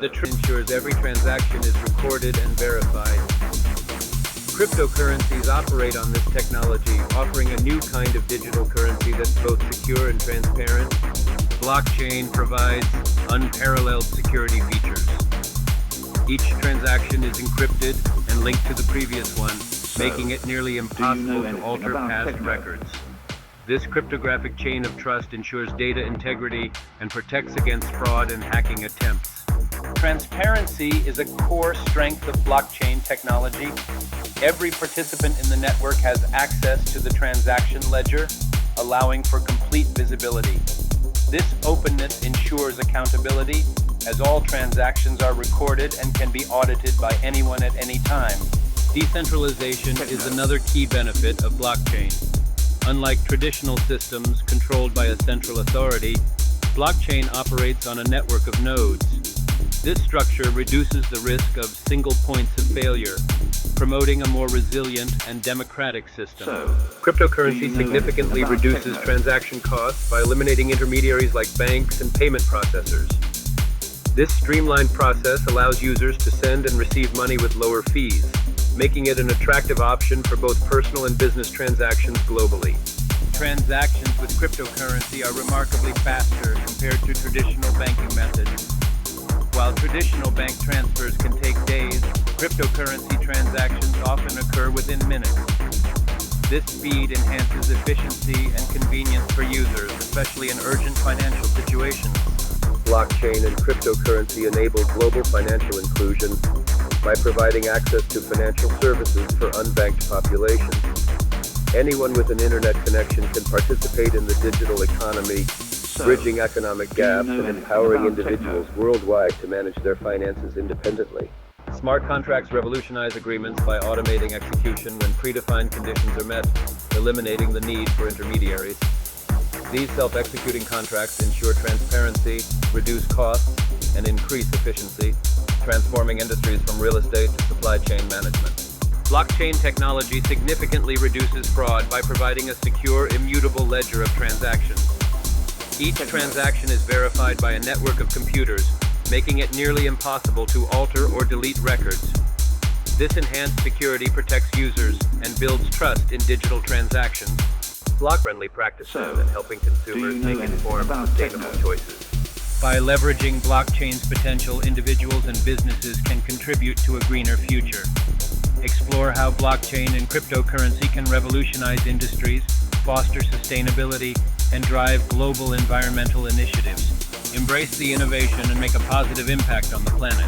The ensures every transaction is recorded and verified. Cryptocurrencies operate on this technology, offering a new kind of digital currency that's both secure and transparent. Blockchain provides unparalleled security features. Each transaction is encrypted and linked to the previous one, making it nearly impossible to alter past records. This cryptographic chain of trust ensures data integrity and protects against fraud and hacking attempts. Transparency is a core strength of blockchain technology. Every participant in the network has access to the transaction ledger, allowing for complete visibility. This openness ensures accountability, as all transactions are recorded and can be audited by anyone at any time. Decentralization is another key benefit of blockchain. Unlike traditional systems controlled by a central authority, blockchain operates on a network of nodes. This structure reduces the risk of single points of failure, promoting a more resilient and democratic system. Cryptocurrency significantly reduces transaction costs by eliminating intermediaries like banks and payment processors. This streamlined process allows users to send and receive money with lower fees, making it an attractive option for both personal and business transactions globally. Transactions with cryptocurrency are remarkably faster compared to traditional banking methods. While traditional bank transfers can take days, cryptocurrency transactions often occur within minutes. This speed enhances efficiency and convenience for users, especially in urgent financial situations. Blockchain and cryptocurrency enable global financial inclusion by providing access to financial services for unbanked populations. Anyone with an internet connection can participate in the digital economy, bridging economic gaps and empowering individuals worldwide to manage their finances independently. Smart contracts revolutionize agreements by automating execution when predefined conditions are met, eliminating the need for intermediaries. These self-executing contracts ensure transparency, reduce costs, and increase efficiency, transforming industries from real estate to supply chain management. Blockchain technology significantly reduces fraud by providing a secure, immutable ledger of transactions. Each transaction is verified by a network of computers, making it nearly impossible to alter or delete records. This enhanced security protects users and builds trust in digital transactions. Block-friendly practices and helping consumers make informed, sustainable choices. By leveraging blockchain's potential, individuals and businesses can contribute to a greener future. Explore how blockchain and cryptocurrency can revolutionize industries, foster sustainability, and drive global environmental initiatives. Embrace the innovation and make a positive impact on the planet.